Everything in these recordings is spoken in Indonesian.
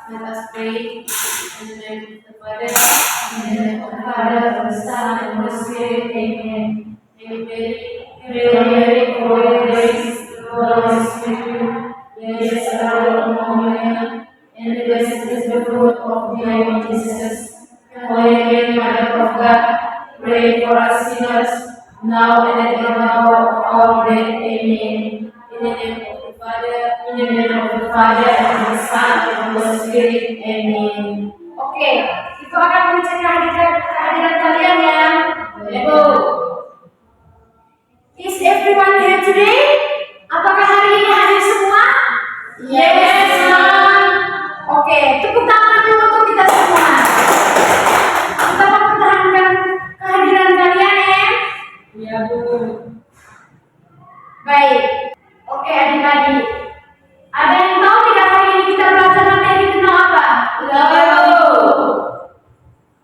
Let us pray. In the name of the Father, in the name of the Father, of the Son, and of the Spirit. Amen. Hail Mary, full of grace, the Lord is with you. Blessed are you among women, and blessed is the fruit of your womb, Jesus. Holy Mary, Mother of God, pray for us sinners, now and at the hour of our death. Amen. In the name of the Father, in the name of the Father, and of the Son, and of the Spirit. Amen. Oke, itu akan mengecek kehadiran kalian ya. Ibu. Is everyone here today? Apakah hari ini hadir semua? Yes, ma'am. Oke, tepuk tangan dulu untuk kita semua. Kita mempertahankan kehadiran kalian ya. Ya, Bu. Baik. Oke, adik-adik. Ada yang tahu tidak hari ini kita belajar materi tentang apa?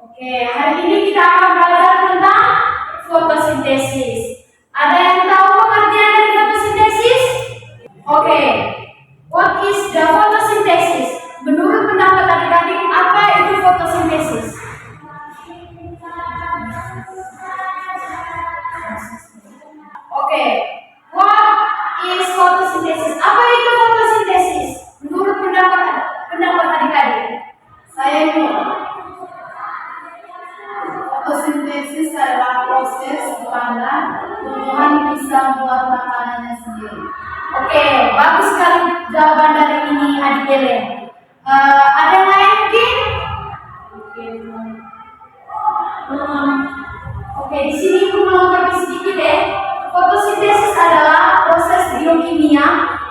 Oke, hari ini kita akan belajar tentang fotosintesis. Ada yang tahu pengertian dari fotosintesis? Oke, what is the photosynthesis? Menurut pendapat adik-adik, apa itu fotosintesis? Oke, what is photosynthesis? Apa itu fotosintesis? Menurut pendapat adik-adik? Saya ini. Fotosintesis adalah proses di mana tumbuhan bisa membuat makanannya sendiri. Oke, bagus sekali jawaban dari ini adik Helen. Ada yang lain mungkin? Oke, di sini aku melengkapi sedikit ya. Fotosintesis adalah proses biokimia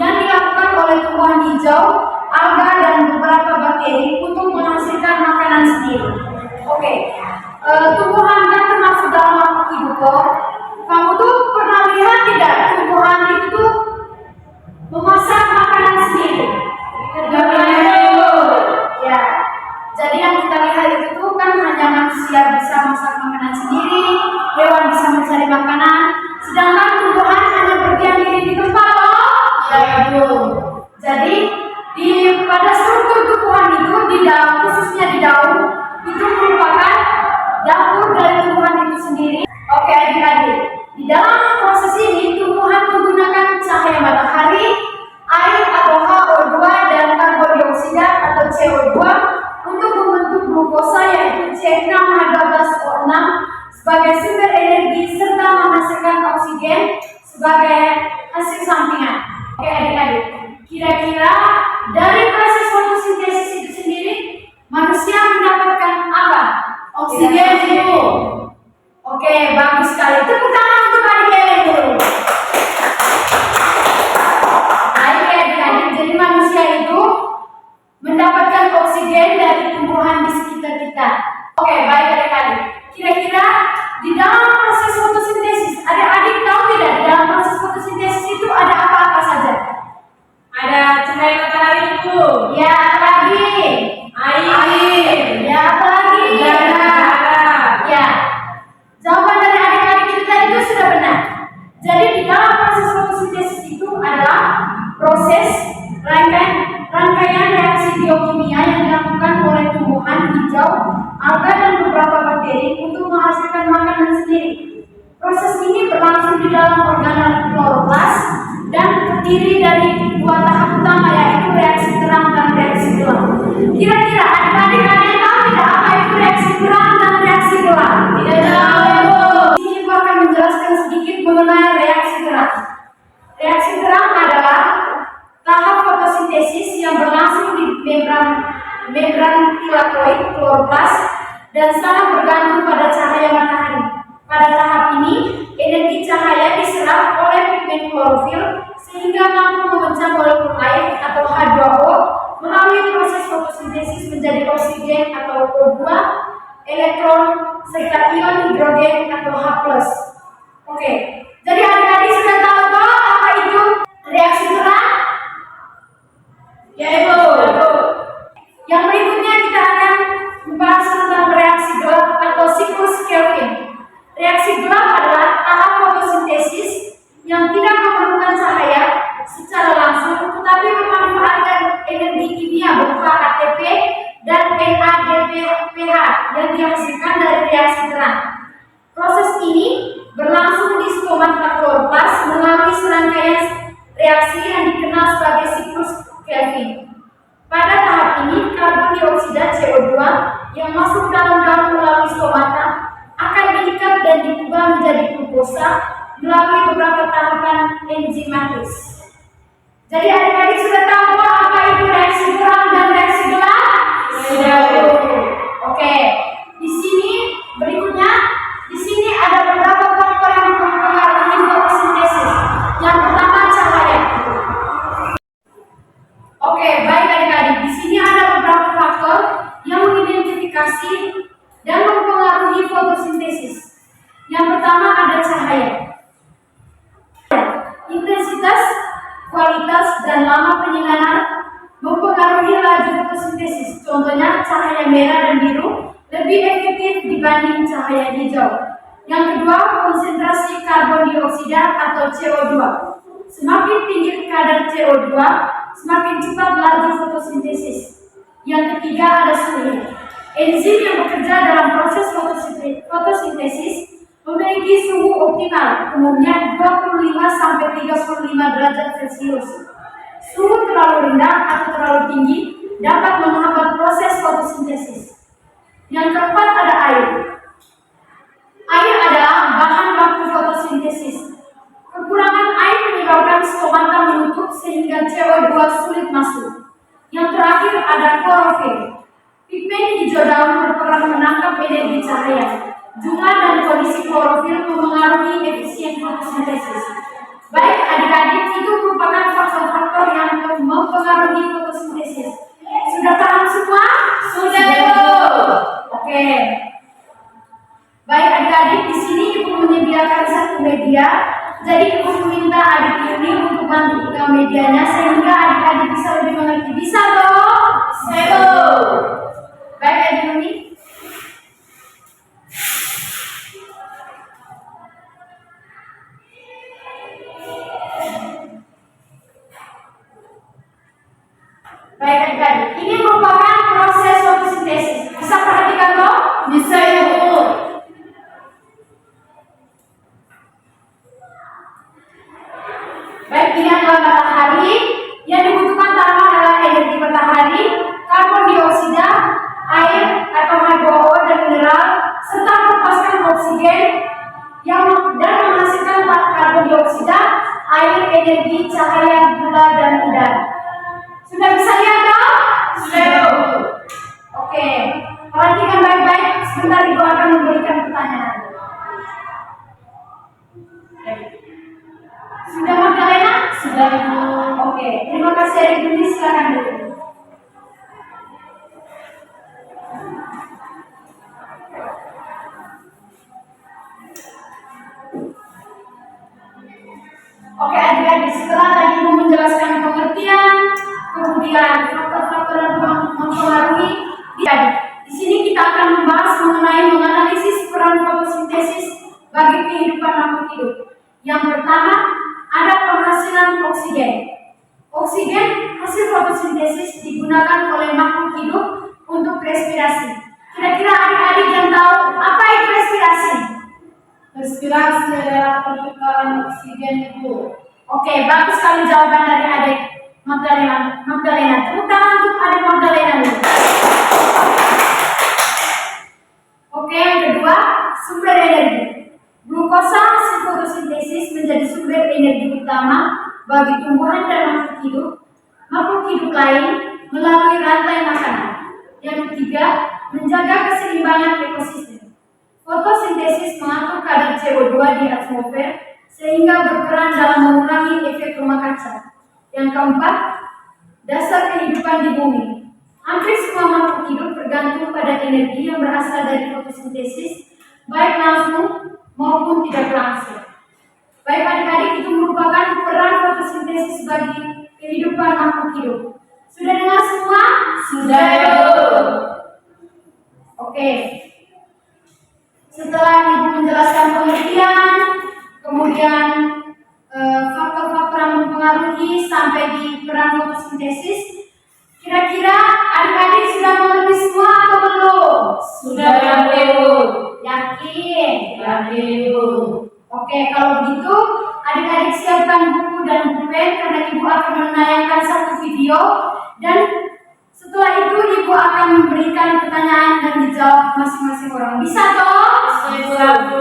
yang dilakukan oleh tumbuhan hijau, alga, dan beberapa bakteri untuk menghasilkan makanan sendiri. Oke, tumbuhan kan termasuk dalam makhluk hidup toh. Kamu tuh pernah lihat tidak tumbuhan itu tuh memasak makanan sendiri? Ya, jadi yang kita lihat itu tuh kan hanya manusia bisa masak makanan sendiri, hewan bisa mencari makanan, sedangkan tumbuhan hanya berdiam diri di tempat loh. Ya, Bu. Jadi pada struktur tumbuhan itu di daun, khususnya di daun, itu merupakan dapur dari tumbuhan itu sendiri. Oke adik-adik, di dalam proses ini tumbuhan menggunakan cahaya matahari, air atau HO2 dan karbon dioksida atau CO2 untuk membentuk glukosa yaitu C6H12O6 sebagai sumber energi serta menghasilkan oksigen sebagai hasil sampingan. Oke adik-adik, kira-kira dari proses fotosintesis itu sendiri manusia mendapatkan apa? Oksigen, Bu. Oke, bagus sekali. Tepuk tangan untuk adik Helen dulu. Baik ya adik-adik, jadi manusia itu mendapatkan oksigen dari tumbuhan di sekitar kita. Oke, baik adik-adik. Kira-kira di dalam proses fotosintesis, adik-adik tahu tidak di dalam proses fotosintesis itu ada apa-apa saja? Ada cahaya matahari, Bu. Ya, apa lagi? Air. Ya, apa lagi? Udara. Ya. Jawaban dari adik-adik kita itu sudah benar. Jadi di dalam proses fotosintesis itu adalah proses rangkaian reaksi biokimia yang dilakukan oleh tumbuhan hijau, alga, dan beberapa bakteri untuk menghasilkan makanan sendiri. Proses ini berlangsung di dalam organel kloroplas dan terdiri dari dua tahap utama yaitu reaksi terang dan reaksi gelap. Kira-kira adik-adik ada yang tahu tidak apa itu reaksi terang dan reaksi gelap? Tidak tahu. Ini aku akan menjelaskan sedikit mengenai reaksi terang. Reaksi terang adalah tahap fotosintesis yang berlangsung di membran tilakoid kloroplas dan sangat bergantung pada cahaya matahari. Pada tahap ini, energi cahaya diserap oleh pigmen klorofil sehingga mampu memecah molekul air atau H2O melalui proses fotosintesis menjadi oksigen atau O2, elektron, serta ion hidrogen atau H+. Oke, jadi adik-adik sudah tahu toh apa itu reaksi terang? Ya, Ibu. Yang berikutnya kita akan membahas tentang reaksi gelap atau siklus Kelvin. Reaksi gelap adalah tahap fotosintesis yang tidak memerlukan cahaya secara langsung, tetapi dan diubah menjadi glukosa melalui beberapa tahapan enzimatis. Jadi adik-adik sudah tahu apa itu reaksi terang dan reaksi gelap? Sudah. Oke. Di sini berikutnya, di sini ada beberapa faktor yang mempengaruhi fotosintesis. Yang pertama cahaya. Oke, baik adik-adik. Di sini ada beberapa faktor yang mengidentifikasi dan mempengaruhi fotosintesis. Yang pertama ada cahaya. Intensitas, kualitas, dan lama penyinaran mempengaruhi laju fotosintesis. Contohnya cahaya merah dan biru lebih efektif dibanding cahaya hijau. Yang kedua, konsentrasi karbon dioksida atau CO2. Semakin tinggi kadar CO2, semakin cepat laju fotosintesis. Yang ketiga ada suhu. Enzim yang bekerja dalam proses fotosintesis memiliki suhu optimal, umumnya 25-35 derajat Celcius. Suhu terlalu rendah atau terlalu tinggi dapat menghambat proses fotosintesis. Yang keempat ada air. Air adalah bahan baku fotosintesis. Kekurangan air menyebabkan stomata menutup sehingga CO2 sulit masuk. Yang terakhir ada klorofil. Pigmen hijau daun berperan menangkap energi cahaya. Jumlah dan kondisi klorofil memengaruhi efisien fotosintesis. Baik adik-adik, itu merupakan faktor-faktor yang mempengaruhi fotosintesis. Sudah paham semua? Sudah. Oke. Baik adik-adik, di sini ibu menyediakan satu media. Jadi ibu meminta adik ini untuk bantu buka medianya sehingga adik-adik bisa lebih mengerti. Bisa toh? Bisa. Baik adik ini. Baik adik-adik, ini merupakan proses fotosintesis. Bisa perhatikan toh? Bisa ya, Bu. Baik, ini adalah matahari. Yang dibutuhkan tanaman adalah energi matahari, karbon dioksida, air atau H2O dan mineral, serta melepaskan oksigen dan menghasilkan karbon dioksida, air, energi, cahaya, gula, dan udara. Sudah bisa lihat dong? Sudah. Oke, perhatikan baik-baik. Sebentar ibu akan memberikan pertanyaan. Sudah Magdalena? Sudah, Bu. Oke, terima kasih adik Budi, silakan dulu. Oke adik-adik, setelah tadi ibu menjelaskan pengertian, kemudian faktor-faktor yang mempengaruhi, di sini kita akan membahas mengenai menganalisis peran fotosintesis bagi kehidupan makhluk hidup. Yang pertama, ada penghasilan oksigen. Oksigen hasil fotosintesis digunakan oleh makhluk hidup untuk respirasi. Kira-kira adik-adik yang tahu apa itu respirasi? Respirasi adalah pertukaran oksigen, Bu. Oke, bagus sekali jawaban dari adik Magdalena. Tepuk tangan untuk adik Magdalena. Oke, yang kedua, sumber energi. Glukosa hasil fotosintesis menjadi sumber energi utama bagi tumbuhan dan makhluk hidup lain melalui rantai makanan. Yang ketiga, menjaga keseimbangan ekosistem. Fotosintesis mengatur kadar CO2 di atmosfer sehingga berperan dalam mengurangi efek rumah kaca. Yang keempat, dasar kehidupan di bumi. Hampir semua makhluk hidup bergantung pada energi yang berasal dari fotosintesis, baik langsung maupun tidak langsung. Baik adik-adik, itu merupakan peran fotosintesis bagi kehidupan makhluk hidup. Sudah dengar semua? Sudah. Oke. Setelah ibu menjelaskan pengertian, kemudian faktor-faktor yang mempengaruhi sampai di peran fotosintesis, kira-kira adik-adik sudah mengerti semua atau belum? Sudah, Bu. Yakin? Yakin, Bu. Oke, kalau begitu adik-adik siapkan buku dan pulpen karena ibu akan menayangkan satu video dan setelah itu ibu Ibu akan memberikan pertanyaan dan dijawab masing-masing orang. Bisa toh? Bisa, Bu.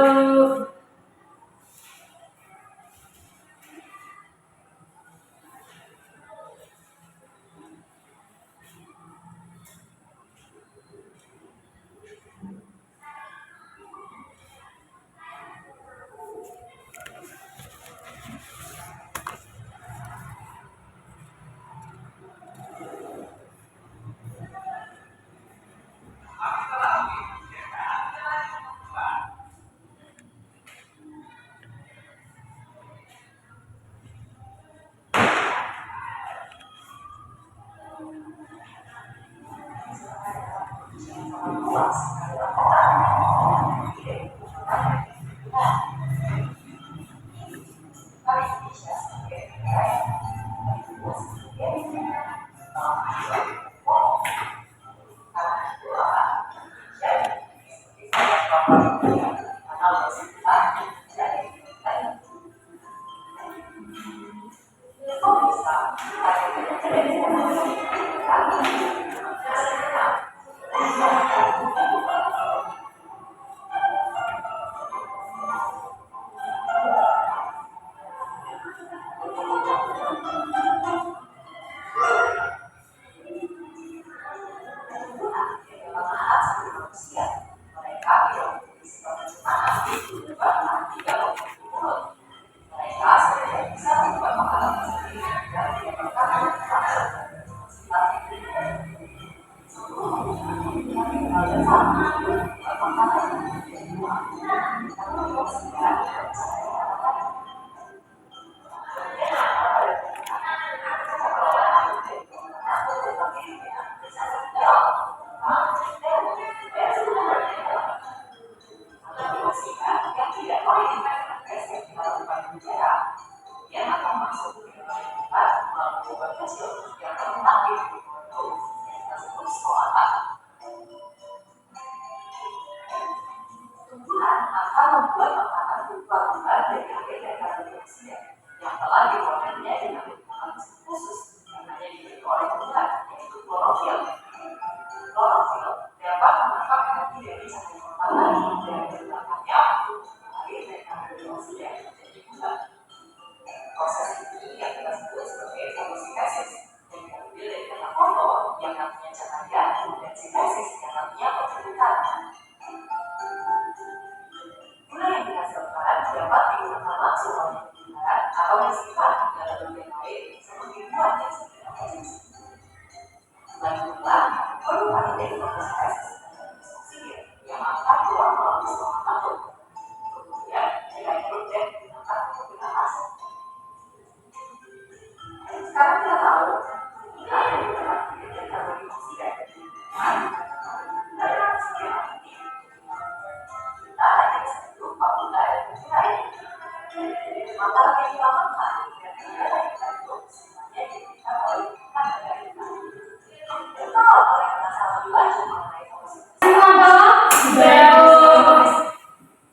Semua toh?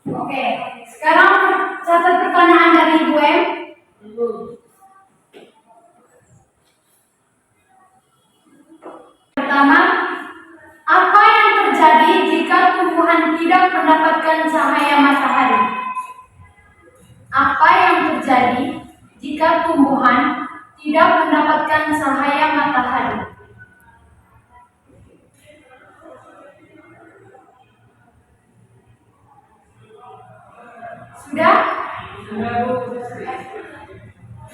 Oke, sekarang catat pertanyaan dari Ibu M. Pertama, apa yang terjadi jika tumbuhan tidak mendapatkan cahaya matahari? Apa yang terjadi jika tumbuhan tidak mendapatkan cahaya matahari? Sudah?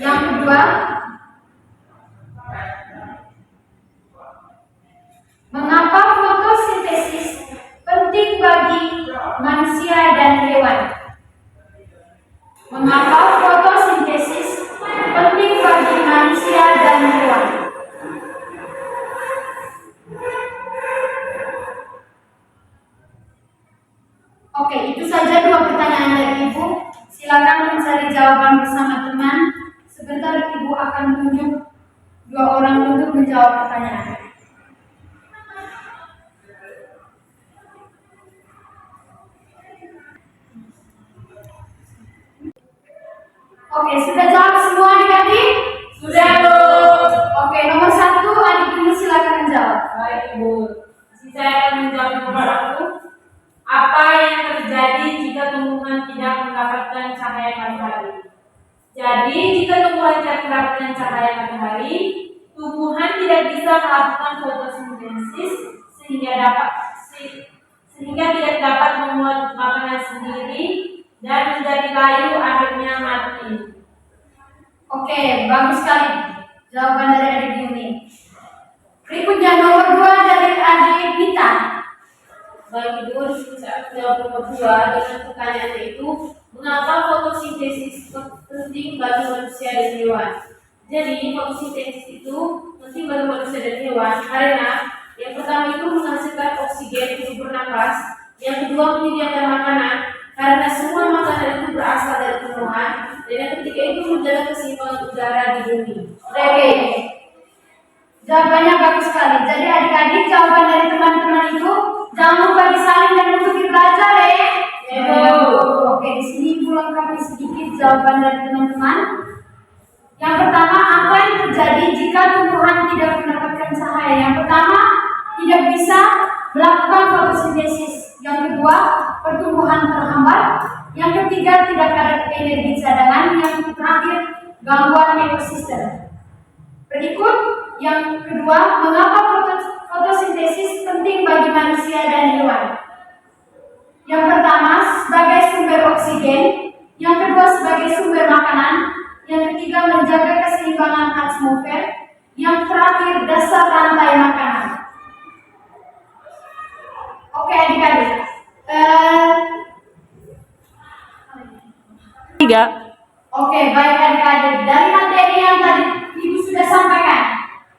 Yang kedua, mengapa fotosintesis penting bagi manusia dan hewan? Mengapa fotosintesis penting bagi manusia dan hewan? Oke, itu saja dua pertanyaan dari Ibu. Silakan mencari jawaban bersama teman. Sebentar Ibu akan menunjuk dua orang untuk menjawab pertanyaan. Oke, sudah jawab semua adik-adik? Sudah, Bu. Oke, nomor 1 adik ini silakan menjawab. Baik, Bu. Saya akan menjawab kepadaku, apa yang terjadi jika tumbuhan tidak mendapatkan cahaya matahari? Jadi, jika tumbuhan tidak mendapatkan cahaya matahari, tumbuhan tidak bisa melakukan fotosintesis sehingga tidak dapat membuat makanan sendiri dan menjadi layu, akhirnya mati. Oke, bagus sekali jawaban dari adik Yuni. Berikutnya nomor 2 dari adik Mita. Baik, Ibu, jawab nomor 2 dengan pertanyaannya itu, mengapa fotosintesis penting bagi manusia dan hewan? Jadi, fotosintesis itu penting bagi manusia dan hewan karena yang pertama itu menghasilkan oksigen untuk bernapas, yang kedua menyediakan makanan karena semua makanan itu berasal dari tumbuhan, dan yang ketiga itu menjaga keseimbangan udara di bumi. Oke, jawabannya bagus sekali. Jadi adik-adik, jawaban dari teman-teman itu jangan lupa disalin dan untuk belajar ya. Oke, di sini pulang kami sedikit jawaban dari teman-teman. Yang pertama, apa yang terjadi jika tumbuhan tidak mendapatkan cahaya? Yang pertama, tidak bisa melakukan fotosintesis. Yang kedua, pertumbuhan terhambat. Yang ketiga, tidak ada energi cadangan. Yang terakhir, gangguan ekosistem. Berikut yang kedua, mengapa fotosintesis penting bagi manusia dan hewan? Yang pertama, sebagai sumber oksigen. Yang kedua, sebagai sumber makanan. Yang ketiga, menjaga keseimbangan atmosfer. Yang terakhir, dasar rantai makanan. Oke adik-adik. Oke, baik adik-adik. Dari materi yang tadi Ibu sudah sampaikan,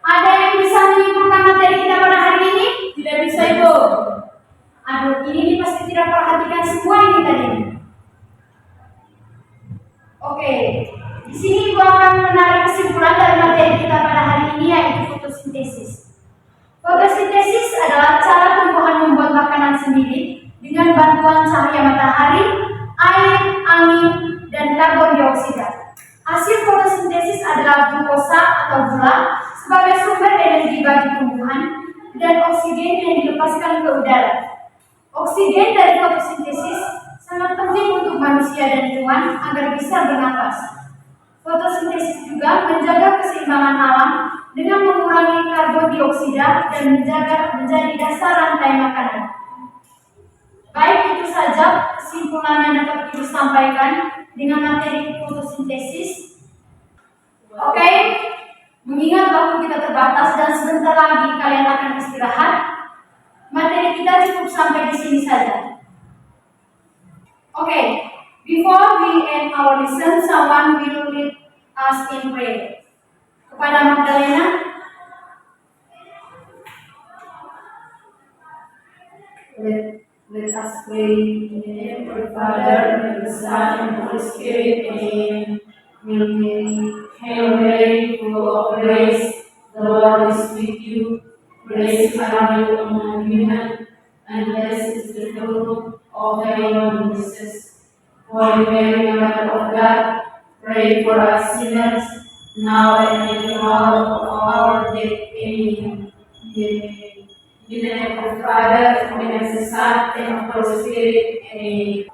ada yang bisa menyimpulkan materi kita pada hari ini? Tidak bisa, Ibu. Aduh, ini pasti tidak perhatikan semua ini tadi. Oke, di sini Ibu akan menarik kesimpulan dari materi kita pada hari ini, yaitu fotosintesis. Fotosintesis adalah cara tumbuhan membuat makanan sendiri dengan bantuan cahaya matahari, air, angin, dan karbon dioksida. Hasil fotosintesis adalah glukosa atau gula sebagai sumber energi bagi tumbuhan dan oksigen yang dilepaskan ke udara. Oksigen dari fotosintesis sangat penting untuk manusia dan hewan agar bisa bernapas. Fotosintesis juga menjaga keseimbangan alam dengan mengurangi karbon dioksida dan menjadi dasar rantai makanan. Baik, itu saja kesimpulan yang dapat Ibu sampaikan dengan materi fotosintesis. Oke, mengingat waktu kita terbatas dan sebentar lagi kalian akan istirahat, materi kita cukup sampai di sini saja. Oke, before we end our lesson, someone will lead us in prayer. Kepada Magdalena. Let us pray in the name of the Father, and the Son, and the Holy Spirit. Amen. Hail Mary, full of grace, the Lord is with you. Blessed are you among women, and blessed is the fruit of your womb, Jesus. Holy Mary, Mother of God, pray for us sinners, now and in the hour of our death. Amen. In the name of the Father, and of the Son, and of the Holy Spirit. Amen.